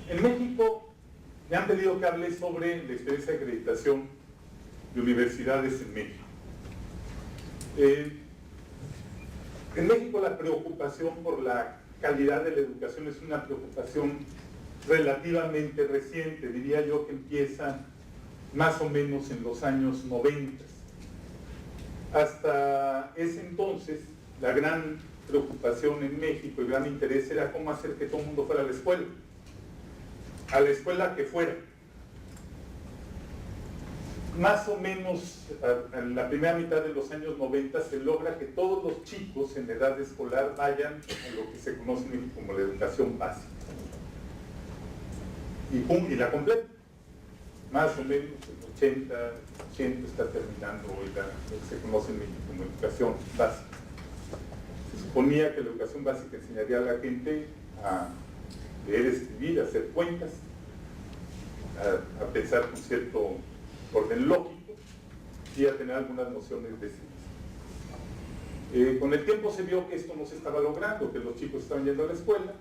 En México me han pedido que hable sobre la experiencia de acreditación de universidades en México. En México la preocupación por la calidad de la educación es una preocupación relativamente reciente, diría yo que empieza más o menos en los años 90. Hasta ese entonces, la gran preocupación en México, el gran interés era cómo hacer que todo el mundo fuera a la escuela que fuera. Más o menos en la primera mitad de los años 90 se logra que todos los chicos en edad escolar vayan a lo que se conoce en México como la educación básica. Y la completa. Más o menos en 80 está terminando hoy lo que se conoce en México como educación básica. Se suponía que la educación básica enseñaría a la gente a leer, escribir, a hacer cuentas, a pensar con cierto orden lógico y a tener algunas nociones de ciencia. Con el tiempo se vio que esto no se estaba logrando, que los chicos estaban yendo a la escuela,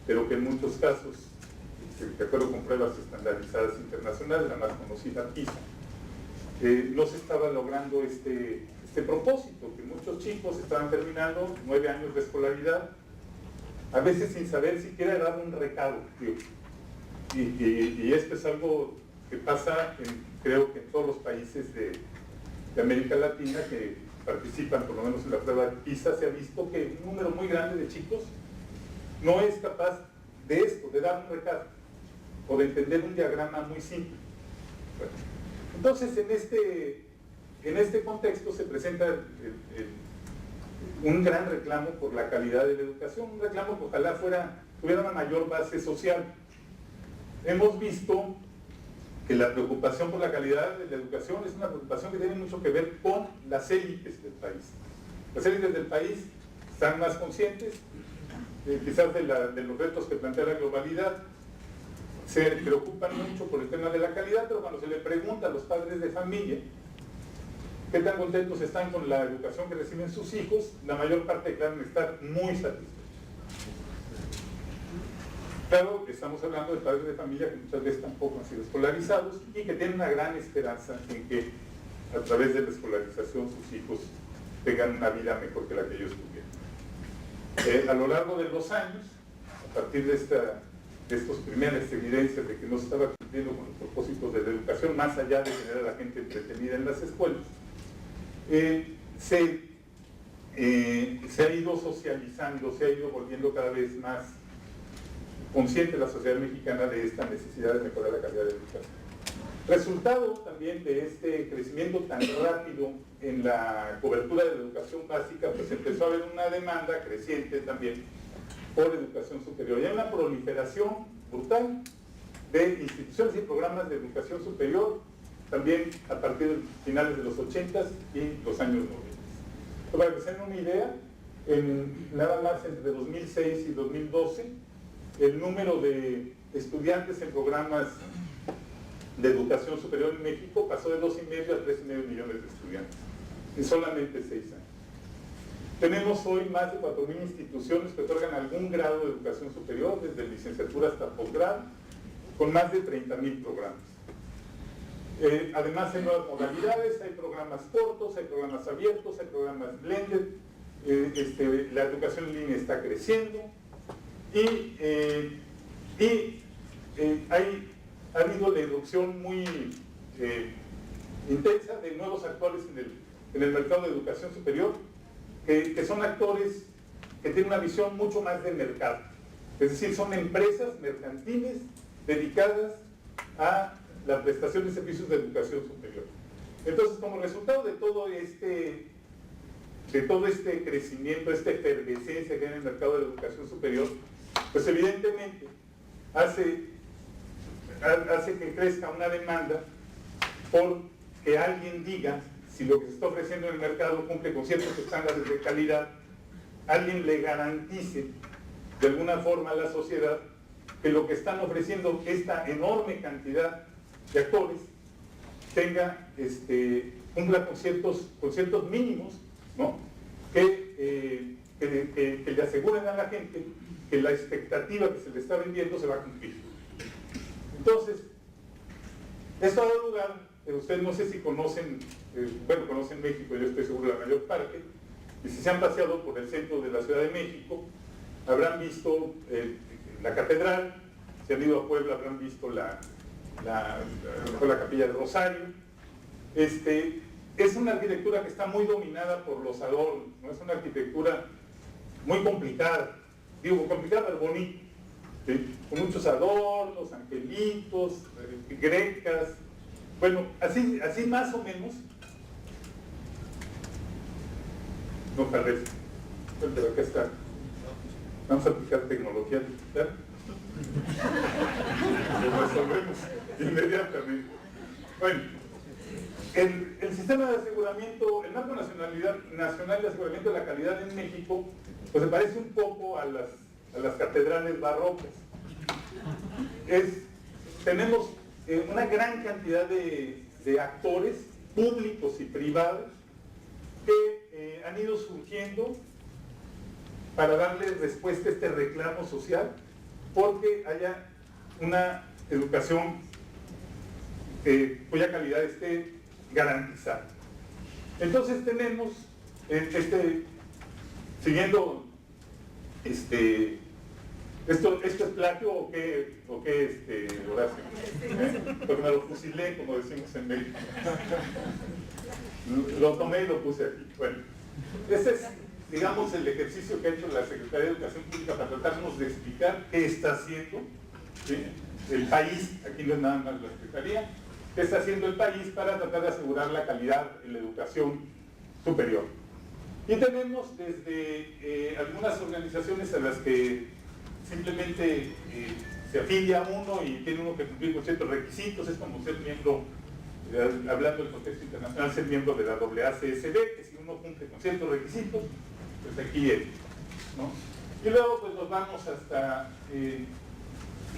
pero que en muchos casos, de acuerdo con pruebas estandarizadas internacionales, la más conocida PISA, no se estaba logrando este propósito, que muchos chicos estaban terminando 9 años de escolaridad, a veces sin saber siquiera dar un recado. Y esto es algo que pasa, creo que en todos los países de América Latina que participan, por lo menos en la prueba de PISA, se ha visto que un número muy grande de chicos no es capaz de esto, de dar un recado, o de entender un diagrama muy simple. Bueno, entonces, en este contexto se presenta un gran reclamo por la calidad de la educación, un reclamo que ojalá tuviera una mayor base social. Hemos visto que la preocupación por la calidad de la educación es una preocupación que tiene mucho que ver con las élites del país. Las élites del país están más conscientes, quizás de los retos que plantea la globalidad, se preocupan mucho por el tema de la calidad, pero cuando se le pregunta a los padres de familia qué tan contentos están con la educación que reciben sus hijos, la mayor parte declaran estar muy satisfechos. Claro, estamos hablando de padres de familia que muchas veces tampoco han sido escolarizados y que tienen una gran esperanza en que a través de la escolarización sus hijos tengan una vida mejor que la que ellos tuvieron. A lo largo de los años, a partir de estas primeras evidencias de que no se estaba cumpliendo con los propósitos de la educación, más allá de tener a la gente entretenida en las escuelas, se ha ido socializando, se ha ido volviendo cada vez más consciente la sociedad mexicana de esta necesidad de mejorar la calidad de la educación. Resultado también de este crecimiento tan rápido en la cobertura de la educación básica, pues empezó a haber una demanda creciente también por educación superior. Y hay una proliferación brutal de instituciones y programas de educación superior, también a partir de finales de los 80s y los años 90. Para que se den una idea, nada más entre 2006 y 2012, el número de estudiantes en programas de educación superior en México pasó de 2,5 a 3,5 millones de estudiantes en solamente 6 años. Tenemos hoy más de 4,000 instituciones que otorgan algún grado de educación superior, desde licenciatura hasta posgrado, con más de 30,000 programas. Además hay nuevas modalidades, hay programas cortos, hay programas abiertos, hay programas blended, la educación en línea está creciendo y ha habido la irrupción muy intensa de nuevos actores en el mercado de educación superior, que son actores que tienen una visión mucho más de mercado. Es decir, son empresas mercantiles dedicadas a la prestación de servicios de educación superior. Entonces, como resultado de todo este crecimiento, esta efervescencia que hay en el mercado de la educación superior, pues evidentemente hace que crezca una demanda por que alguien diga si lo que se está ofreciendo en el mercado cumple con ciertos estándares de calidad, alguien le garantice de alguna forma a la sociedad que lo que están ofreciendo esta enorme cantidad de actores cumpla con ciertos mínimos, ¿no? que le aseguren a la gente que la expectativa que se le está vendiendo se va a cumplir. Entonces, esto ha dado lugar, ustedes no sé si conocen, bueno, conocen México, yo estoy seguro la mayor parte, y si se han paseado por el centro de la Ciudad de México, habrán visto la catedral, si han ido a Puebla habrán visto la capilla del Rosario. Es una arquitectura que está muy dominada por los adornos, ¿no? Es una arquitectura muy complicada, digo complicada pero bonita, ¿sí? Con muchos adornos, angelitos, grecas, bueno, así más o menos. No parece, pero acá está. Vamos a aplicar tecnología digital. Lo resolvemos inmediatamente. Bueno, el sistema de aseguramiento, el marco nacional de aseguramiento de la calidad en México, pues se parece un poco a las catedrales barrocas. Tenemos una gran cantidad de actores públicos y privados que han ido surgiendo para darle respuesta a este reclamo social, porque haya una educación cuya calidad esté garantizada. Entonces tenemos, siguiendo, ¿esto es plagio o qué Horacio? Porque me lo fusilé, como decimos en México. Lo tomé y lo puse aquí. Bueno, ese es, digamos, el ejercicio que ha hecho la Secretaría de Educación Pública para tratarnos de explicar qué está haciendo, ¿sí?, el país, aquí no es nada más la Secretaría, qué está haciendo el país para tratar de asegurar la calidad en la educación superior. Y tenemos desde algunas organizaciones a las que simplemente se afilia uno y tiene uno que cumplir con ciertos requisitos, es como ser miembro, hablando del contexto internacional, ser miembro de la AACSB, que si uno cumple con ciertos requisitos, pues aquí es, ¿no? Y luego pues nos vamos hasta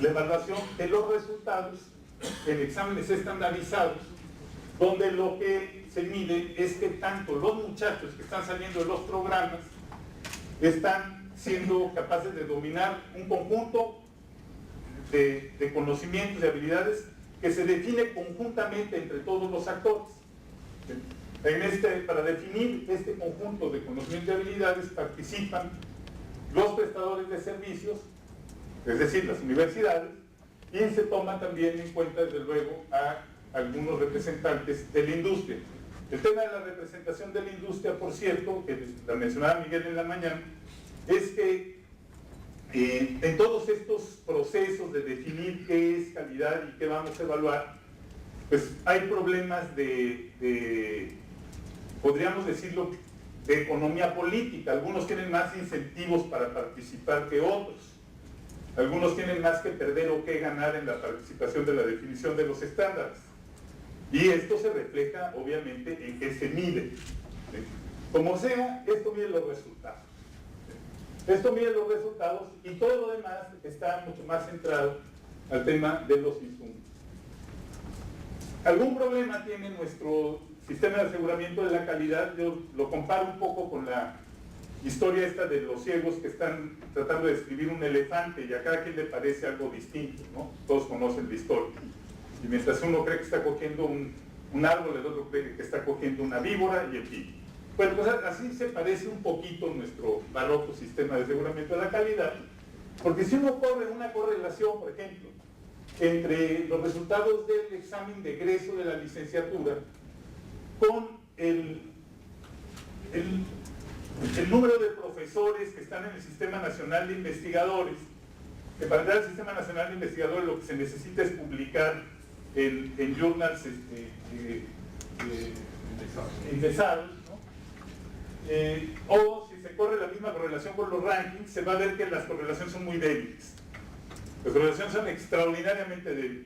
la evaluación de los resultados en exámenes estandarizados, donde lo que se mide es que tanto los muchachos que están saliendo de los programas están siendo capaces de dominar un conjunto de conocimientos y habilidades que se define conjuntamente entre todos los actores. Para definir este conjunto de conocimientos y habilidades participan los prestadores de servicios, es decir, las universidades, y se toma también en cuenta, desde luego, a algunos representantes de la industria. El tema de la representación de la industria, por cierto, que la mencionaba Miguel en la mañana, es que en todos estos procesos de definir qué es calidad y qué vamos a evaluar, pues hay problemas podríamos decirlo, de economía política. Algunos tienen más incentivos para participar que otros. Algunos tienen más que perder o que ganar en la participación de la definición de los estándares. Y esto se refleja, obviamente, en qué se mide. Como sea, esto mide los resultados. Esto mide los resultados y todo lo demás está mucho más centrado al tema de los insumos. ¿Algún problema tiene nuestro sistema de aseguramiento de la calidad? Yo lo comparo un poco con la historia esta de los ciegos que están tratando de describir un elefante y a cada quien le parece algo distinto, ¿no? Todos conocen la historia. Y mientras uno cree que está cogiendo un árbol, el otro cree que está cogiendo una víbora y en fin. Bueno, pues así se parece un poquito nuestro barroco sistema de aseguramiento de la calidad, porque si uno corre una correlación, por ejemplo, entre los resultados del examen de egreso de la licenciatura con el número de profesores que están en el Sistema Nacional de Investigadores, que para entrar al Sistema Nacional de Investigadores lo que se necesita es publicar en journals indexados, ¿no? O si se corre la misma correlación con los rankings, se va a ver que las correlaciones son muy débiles. Las correlaciones son extraordinariamente débiles.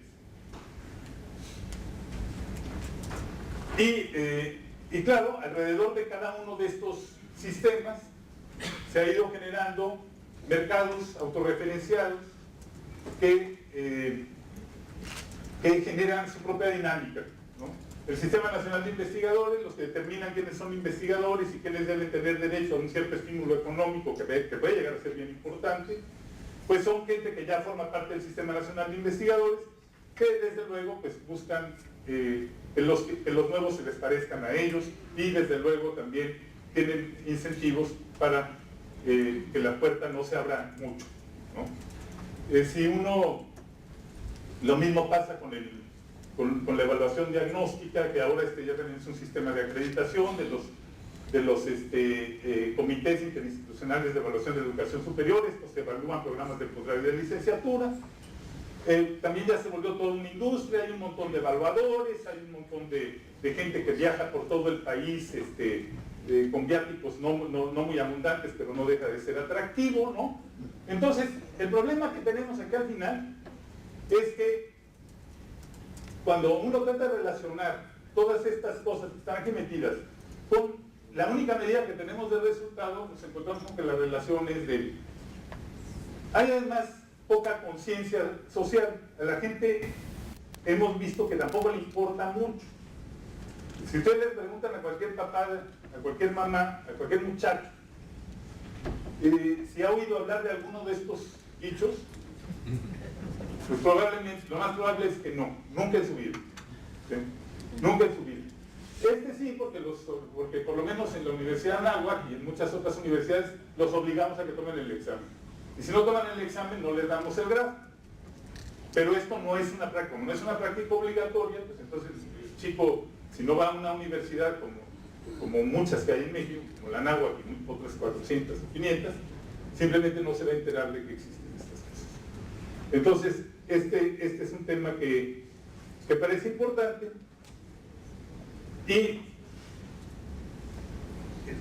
Y claro, alrededor de cada uno de estos sistemas se ha ido generando mercados autorreferenciados que generan su propia dinámica, ¿no? El Sistema Nacional de Investigadores, los que determinan quiénes son investigadores y quiénes deben tener derecho a un cierto estímulo económico que puede llegar a ser bien importante, pues son gente que ya forma parte del Sistema Nacional de Investigadores que desde luego pues buscan que los nuevos se les parezcan a ellos, y desde luego también tienen incentivos para que la puerta no se abra mucho, ¿no? Si uno, lo mismo pasa con la evaluación diagnóstica, que ahora ya tenemos un sistema de acreditación de los comités interinstitucionales de evaluación de educación superior. Estos se evalúan programas de posgrado y de licenciatura. También ya se volvió toda una industria, hay un montón de evaluadores, hay un montón de gente que viaja por todo el país con viáticos no muy abundantes, pero no deja de ser atractivo, ¿no? Entonces, el problema que tenemos aquí al final es que cuando uno trata de relacionar todas estas cosas que están aquí metidas con la única medida que tenemos de resultado, nos encontramos con que la relación es débil. Hay además poca conciencia social. A la gente hemos visto que tampoco le importa mucho. Si ustedes les preguntan a cualquier papá, a cualquier mamá, a cualquier muchacho, si ha oído hablar de alguno de estos dichos, pues probablemente, lo más probable es que no, nunca en su vida. ¿Sí? Nunca en su vida. Sí, porque por lo menos en la Universidad de Anáhuac y en muchas otras universidades los obligamos a que tomen el examen. Y si no toman el examen, no les damos el grado. Pero esto no es una práctica, como no es una práctica obligatoria, pues entonces el chico, si no va a una universidad como muchas que hay en México, como la Anáhuac y otras 400 o 500, simplemente no se va a enterar de que existen estas cosas. Entonces, este es un tema que parece importante, y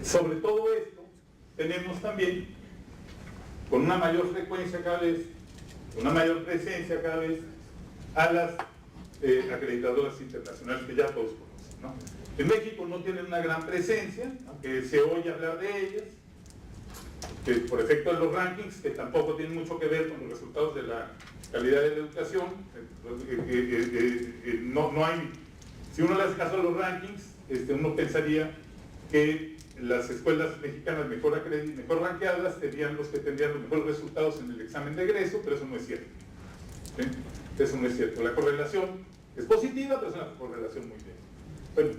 sobre todo esto tenemos también, con una mayor frecuencia cada vez, con una mayor presencia cada vez, a las acreditadoras internacionales que ya todos conocen, ¿no? En México no tienen una gran presencia, aunque se oye hablar de ellas, que por efecto de los rankings, que tampoco tienen mucho que ver con los resultados de la calidad de la educación. No hay, si uno le hace caso a los rankings, uno pensaría que las escuelas mexicanas mejor rankeadas serían los que tendrían los mejores resultados en el examen de egreso, pero eso no es cierto. ¿Sí? Eso no es cierto. La correlación es positiva, pero es una correlación muy débil. Bueno,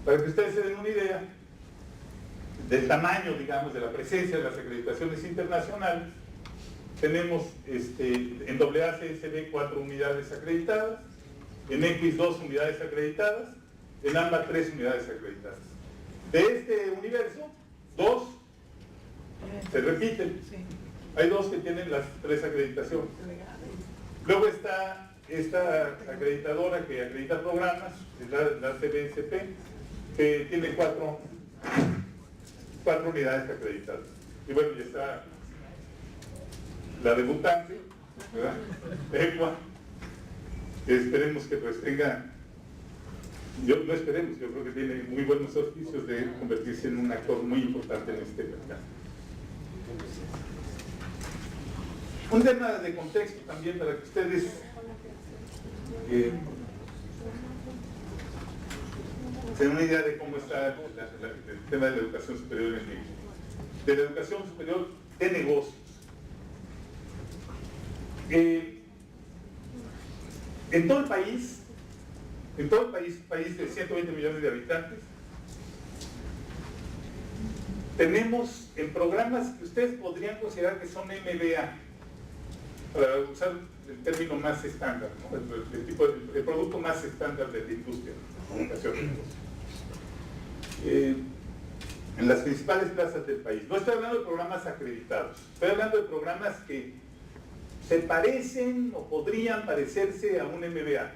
para que ustedes se den una idea del tamaño, digamos, de la presencia de las acreditaciones internacionales, tenemos en AACSB 4 unidades acreditadas, en EQUIS 2 unidades acreditadas, en AMBA 3 unidades acreditadas. De este universo, 2 se repiten. Hay 2 que tienen las 3 acreditaciones. Luego está esta acreditadora que acredita programas, la CBSP, que tiene 4 unidades acreditadas. Y bueno, ya está la debutante, ¿verdad? ECUA, que esperemos que pues tenga, yo creo que tiene muy buenos auspicios de convertirse en un actor muy importante en este mercado. Un tema de contexto también para que ustedes se den una idea de cómo está el tema de la educación superior en México. De la educación superior de negocios. En todo el país, país de 120 millones de habitantes, tenemos en programas que ustedes podrían considerar que son MBA, para usar el término más estándar, ¿no? el producto más estándar de la industria de comunicación de negocios. En las principales plazas del país. No estoy hablando de programas acreditados, estoy hablando de programas que se parecen o podrían parecerse a un MBA.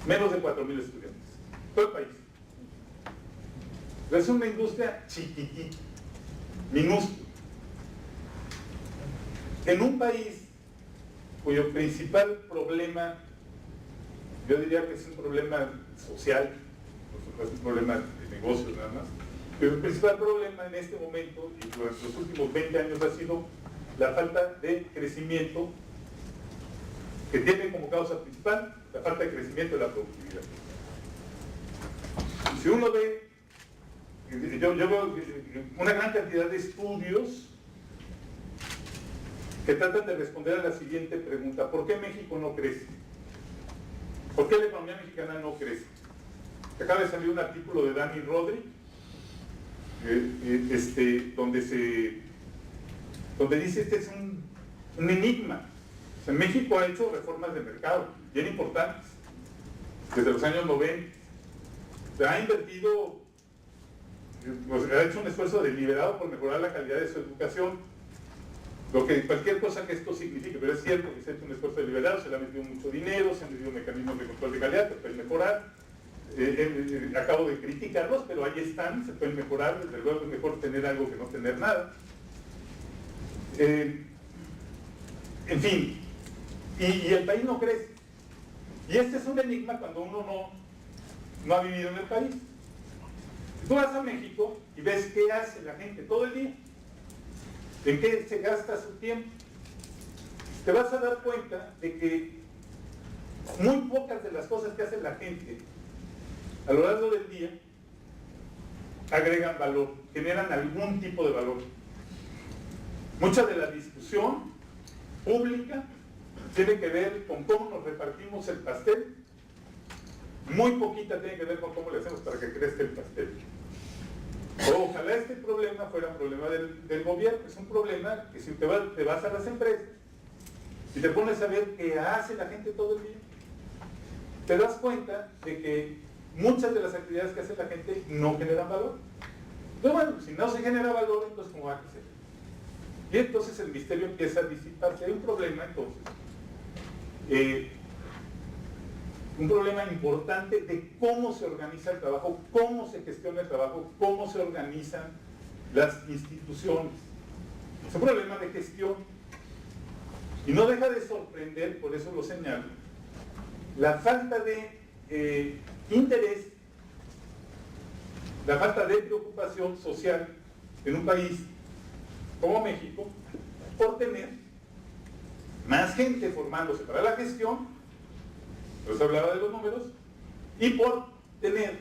Menos de 4,000 estudiantes. Todo el país. Es una industria chiquitita, minúscula. En un país cuyo principal problema, yo diría que es un problema social, no es un problema de negocios nada más, pero el principal problema en este momento y durante los últimos 20 años ha sido la falta de crecimiento, que tiene como causa principal la falta de crecimiento de la productividad. Si uno ve, yo veo una gran cantidad de estudios que tratan de responder a la siguiente pregunta: ¿por qué México no crece? ¿Por qué la economía mexicana no crece? Acaba de salir un artículo de Dani Rodri, donde dice este es un enigma. O sea, México ha hecho reformas de mercado bien importantes desde los años 90. Se ha invertido, ha hecho un esfuerzo deliberado por mejorar la calidad de su educación, lo que cualquier cosa que esto signifique, pero es cierto que se ha hecho un esfuerzo deliberado, se le ha metido mucho dinero, se han metido mecanismos de control de calidad que pueden mejorar. Acabo de criticarlos, pero ahí están, se pueden mejorar. Desde luego es mejor tener algo que no tener nada. En fin, y el país no crece. Y este es un enigma cuando uno no ha vivido en el país. Tú vas a México y ves qué hace la gente todo el día, en qué se gasta su tiempo. Te vas a dar cuenta de que muy pocas de las cosas que hace la gente a lo largo del día agregan valor, generan algún tipo de valor. Mucha de la discusión pública tiene que ver con cómo nos repartimos el pastel, muy poquita tiene que ver con cómo le hacemos para que crezca el pastel. Ojalá este problema fuera un problema del gobierno. Es un problema que si te vas a las empresas y te pones a ver qué hace la gente todo el día, te das cuenta de que muchas de las actividades que hace la gente no generan valor. Pero bueno, si no se genera valor, entonces ¿cómo va a crecer? Y entonces el misterio empieza a disiparse. Hay un problema entonces, un problema importante de cómo se organiza el trabajo, cómo se gestiona el trabajo, cómo se organizan las instituciones. Es un problema de gestión. Y no deja de sorprender, por eso lo señalo, la falta de interés, la falta de preocupación social en un país como México por tener más gente formándose para la gestión, pues hablaba de los números, y por tener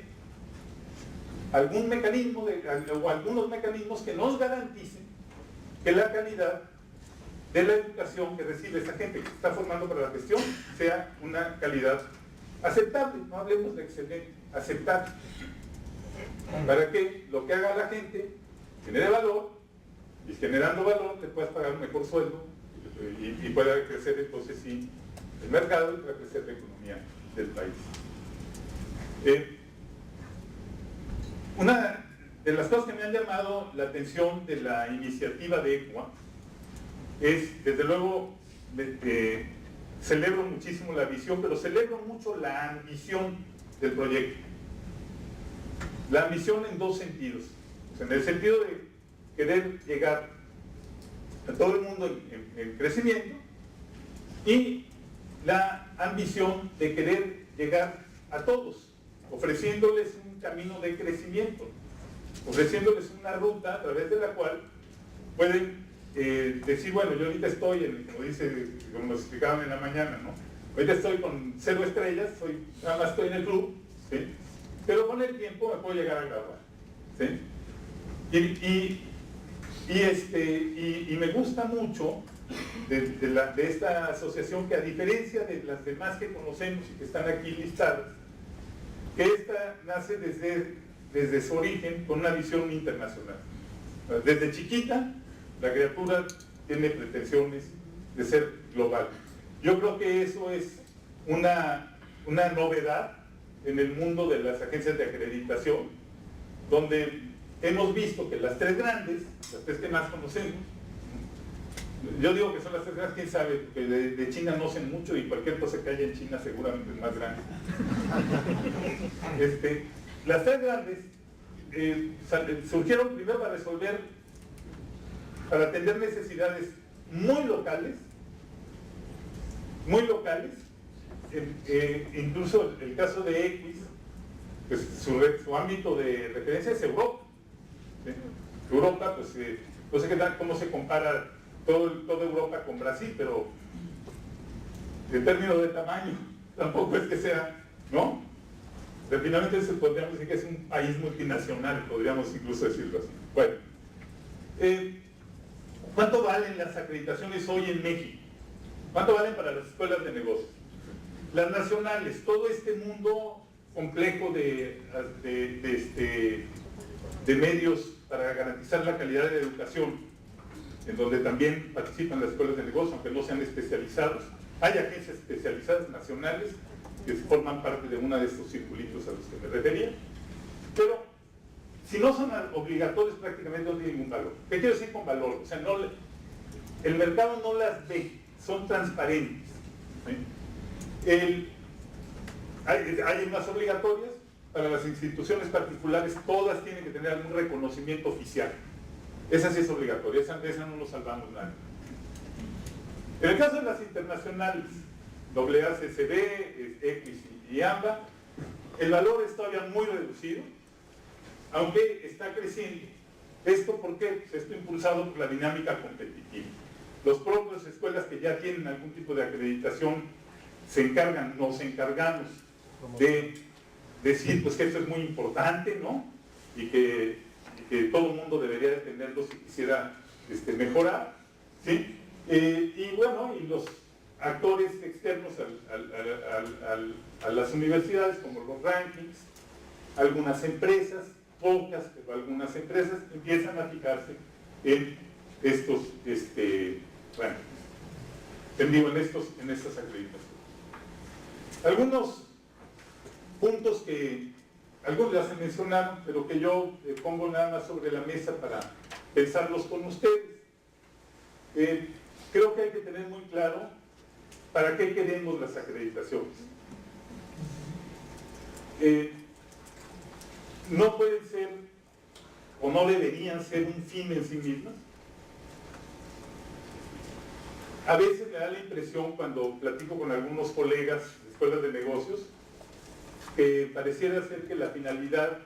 algún mecanismo o algunos mecanismos que nos garanticen que la calidad de la educación que recibe esa gente que se está formando para la gestión sea una calidad aceptable. No hablemos de excelente, aceptable, para que lo que haga la gente genere valor, y generando valor te puedas pagar un mejor sueldo y pueda crecer entonces sí el mercado y pueda crecer la economía del país. Una de las cosas que me han llamado la atención de la iniciativa de ECUA es, desde luego, celebro muchísimo la visión, pero celebro mucho la ambición del proyecto. La ambición en dos sentidos. O sea, en el sentido de querer llegar a todo el mundo en crecimiento, y la ambición de querer llegar a todos, ofreciéndoles un camino de crecimiento, ofreciéndoles una ruta a través de la cual pueden decir, bueno, yo ahorita estoy, como nos explicaban en la mañana, ¿no? Ahorita estoy con 0 estrellas, nada más estoy en el club, ¿sí? Pero con el tiempo me puedo llegar a graduar, ¿sí? Y me gusta mucho de esta asociación, que a diferencia de las demás que conocemos y que están aquí listadas, que esta nace desde su origen con una visión internacional. Desde chiquita, la criatura tiene pretensiones de ser global. Yo creo que eso es una novedad en el mundo de las agencias de acreditación, donde hemos visto que las tres grandes, las tres que más conocemos, yo digo que son las tres grandes, quién sabe, porque de China no sé mucho y cualquier cosa que haya en China seguramente es más grande. Las tres grandes surgieron primero para atender necesidades muy locales, incluso el caso de Equis, pues su ámbito de referencia es Europa. ¿Sí? Europa, pues no sé cómo se compara toda Europa con Brasil, pero en términos de tamaño, tampoco es que sea, ¿no? Pero finalmente podríamos decir que es un país multinacional, podríamos incluso decirlo así. Bueno, ¿Cuánto valen las acreditaciones hoy en México? ¿Cuánto valen para las escuelas de negocios? Las nacionales, todo este mundo complejo de medios para garantizar la calidad de la educación, en donde también participan las escuelas de negocios, aunque no sean especializados. Hay agencias especializadas nacionales que forman parte de uno de estos circulitos a los que me refería, pero si no son obligatorios prácticamente no tienen ningún valor. ¿Qué quiero decir con valor? O sea, el mercado no las ve, son transparentes. Hay unas obligatorias, para las instituciones particulares todas tienen que tener algún reconocimiento oficial. Esa sí es obligatoria, esa no nos salvamos nadie. En el caso de las internacionales, AACCB, X y AMBA, el valor es todavía muy reducido, aunque está creciendo. ¿Esto por qué? Pues esto impulsado por la dinámica competitiva. Los propios escuelas que ya tienen algún tipo de acreditación nos encargamos de decir pues que esto es muy importante, ¿no? Y que todo el mundo debería de tenerlo si quisiera mejorar, ¿sí? Y bueno, y los actores externos a las universidades, como los rankings, algunas empresas, pocas, pero algunas empresas empiezan a fijarse en estos rankings, en estas acreditaciones. Algunos puntos que algunos ya se mencionaron, pero que yo pongo nada más sobre la mesa para pensarlos con ustedes. Creo que hay que tener muy claro para qué queremos las acreditaciones. No pueden ser, o no deberían ser, un fin en sí mismas. A veces me da la impresión, cuando platico con algunos colegas de escuelas de negocios, que pareciera ser que la finalidad,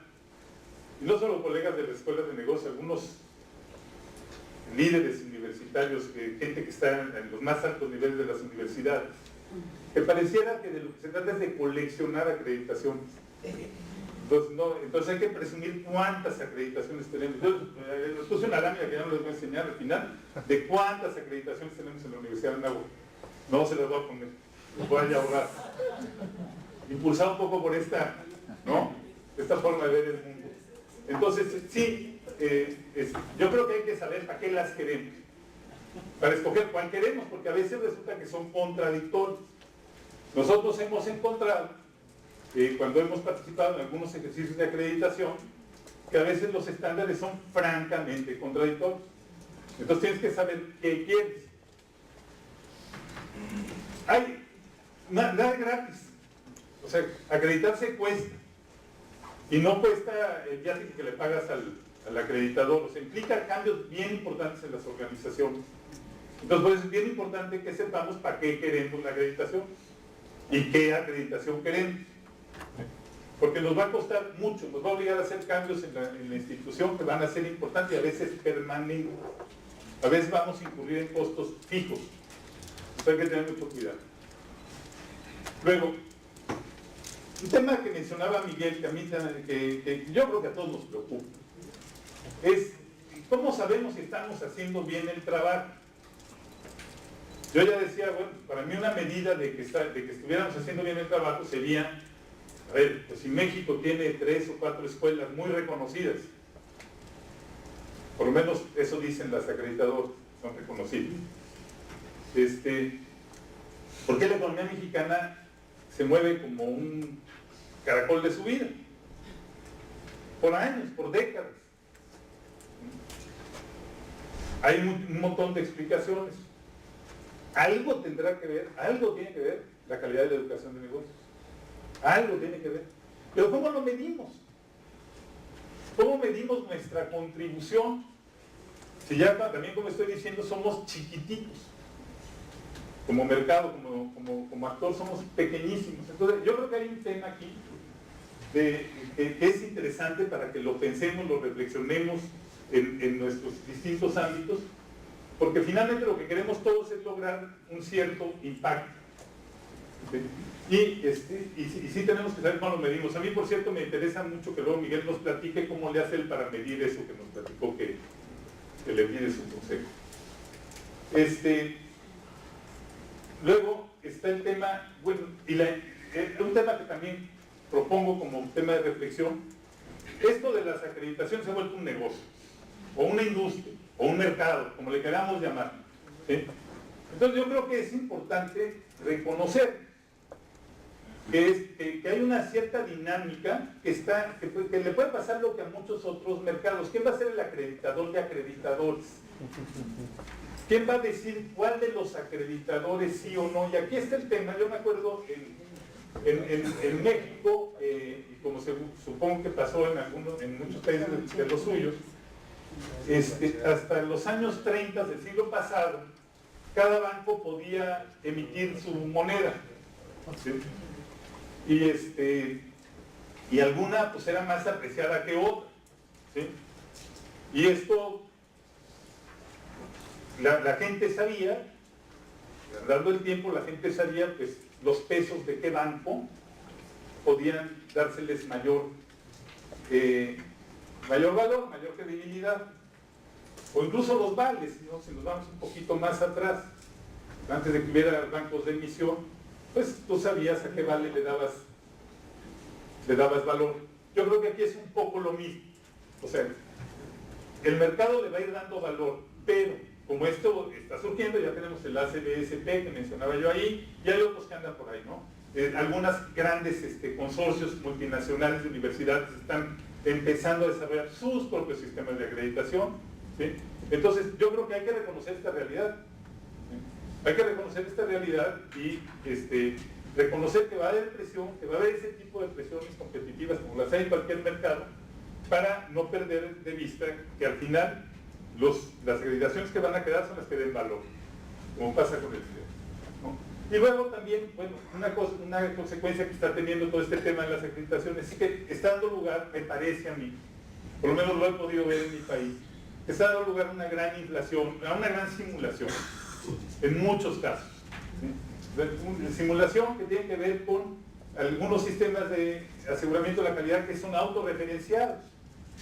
y no solo colegas de las escuelas de negocios, algunos líderes universitarios, gente que está en los más altos niveles de las universidades, que pareciera que de lo que se trata es de coleccionar acreditaciones. Entonces hay que presumir cuántas acreditaciones tenemos. Yo les puse una lámina que ya no les voy a enseñar al final, de cuántas acreditaciones tenemos en la Universidad de Anáhuac. No se las voy a poner, les voy a ahorrar. Impulsado un poco por esta forma de ver el mundo. Entonces, sí, yo creo que hay que saber para qué las queremos, para escoger cuál queremos, porque a veces resulta que son contradictorios. Nosotros hemos encontrado, cuando hemos participado en algunos ejercicios de acreditación, que a veces los estándares son francamente contradictorios. Entonces tienes que saber qué quieres. Nada gratis. O sea, acreditarse cuesta. Y no cuesta el viaje que le pagas al acreditador. O sea, implica cambios bien importantes en las organizaciones. Entonces, por eso es bien importante que sepamos para qué queremos la acreditación y qué acreditación queremos. Porque nos va a costar mucho, nos va a obligar a hacer cambios en la institución que van a ser importantes y a veces permanentes. A veces vamos a incurrir en costos fijos. Entonces hay que tener mucho cuidado. Luego, un tema que mencionaba Miguel, que a mí que yo creo que a todos nos preocupa, es cómo sabemos si estamos haciendo bien el trabajo. Yo ya decía, bueno, para mí una medida de que estuviéramos haciendo bien el trabajo sería, a ver, pues si México tiene 3 o 4 escuelas muy reconocidas, por lo menos eso dicen las acreditadoras, son reconocidas, ¿por qué la economía mexicana se mueve como un caracol de su vida? Por años, por décadas. Hay un montón de explicaciones. Algo tendrá que ver, algo tiene que ver la calidad de la educación de negocios. Algo tiene que ver. Pero ¿cómo lo medimos? ¿Cómo medimos nuestra contribución? Si ya también, como estoy diciendo, somos chiquititos. Como mercado, como actor, somos pequeñísimos. Entonces, yo creo que hay un tema aquí que es interesante para que lo pensemos, lo reflexionemos en nuestros distintos ámbitos, porque finalmente lo que queremos todos es lograr un cierto impacto. ¿Sí? Y sí tenemos que saber cómo lo medimos. A mí, por cierto, me interesa mucho que luego Miguel nos platique cómo le hace él para medir eso que nos platicó que le pide su consejo. Luego está el tema, bueno, un tema que también propongo como tema de reflexión. Esto de las acreditaciones se ha vuelto un negocio, o una industria, o un mercado, como le queramos llamar, ¿sí? Entonces yo creo que es importante reconocer que hay una cierta dinámica que le puede pasar lo que a muchos otros mercados. ¿Quién va a ser el acreditador de acreditadores? ¿Quién va a decir cuál de los acreditadores sí o no? Y aquí está el tema. Yo me acuerdo en México, y como supongo que pasó en muchos países de los suyos, hasta los años 30 del siglo pasado, cada banco podía emitir su moneda, ¿sí? Y alguna pues era más apreciada que otra, ¿sí? Y esto la gente sabía, dando el tiempo, la gente sabía pues los pesos de qué banco podían dárseles mayor valor, mayor credibilidad, o incluso los vales, ¿no? Si nos vamos un poquito más atrás, antes de que hubiera bancos de emisión, pues tú sabías a qué vale le dabas valor. Yo creo que aquí es un poco lo mismo. O sea, el mercado le va a ir dando valor, pero como esto está surgiendo, ya tenemos el ACBSP que mencionaba yo ahí, y hay otros que andan por ahí, ¿no? Algunas grandes consorcios multinacionales de universidades están empezando a desarrollar sus propios sistemas de acreditación, ¿sí? Entonces yo creo que hay que reconocer esta realidad, ¿sí? Hay que reconocer esta realidad y reconocer que va a haber presión, que va a haber ese tipo de presiones competitivas como las hay en cualquier mercado, para no perder de vista que al final las acreditaciones que van a quedar son las que den valor, como pasa con el dinero, ¿no? Y luego también, bueno, una consecuencia que está teniendo todo este tema de las acreditaciones es que está dando lugar, me parece a mí, por lo menos lo he podido ver en mi país, que está dando lugar a una gran inflación, a una gran simulación, en muchos casos, ¿sí? Simulación que tiene que ver con algunos sistemas de aseguramiento de la calidad que son autorreferenciados,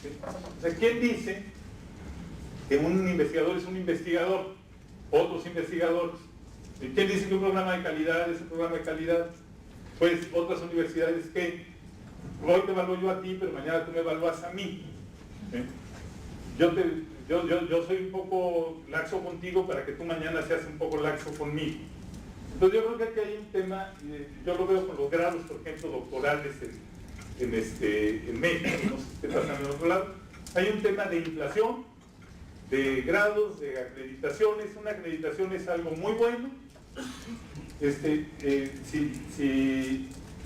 ¿sí? O sea, ¿quién dice que un investigador es un investigador? Otros investigadores. ¿Y quién dice que un programa de calidad es un programa de calidad? Pues otras universidades que hoy te evalúo yo a ti, pero mañana tú me evalúas a mí, ¿sí? Yo soy un poco laxo contigo para que tú mañana seas un poco laxo conmigo. Entonces yo creo que aquí hay un tema, yo lo veo con los grados, por ejemplo, doctorales en México, no sé qué pasa en otro lado. Hay un tema de inflación, de grados, de acreditaciones. Una acreditación es algo muy bueno.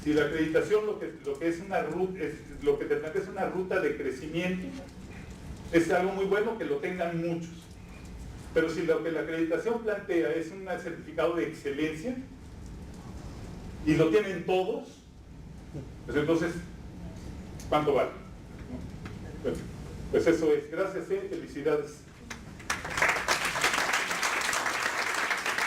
Si la acreditación lo que es una ruta, lo que te plantea es una ruta de crecimiento, es algo muy bueno que lo tengan muchos. Pero si lo que la acreditación plantea es un certificado de excelencia y lo tienen todos, pues entonces, ¿cuánto vale? Bueno, pues eso es. Gracias, felicidades.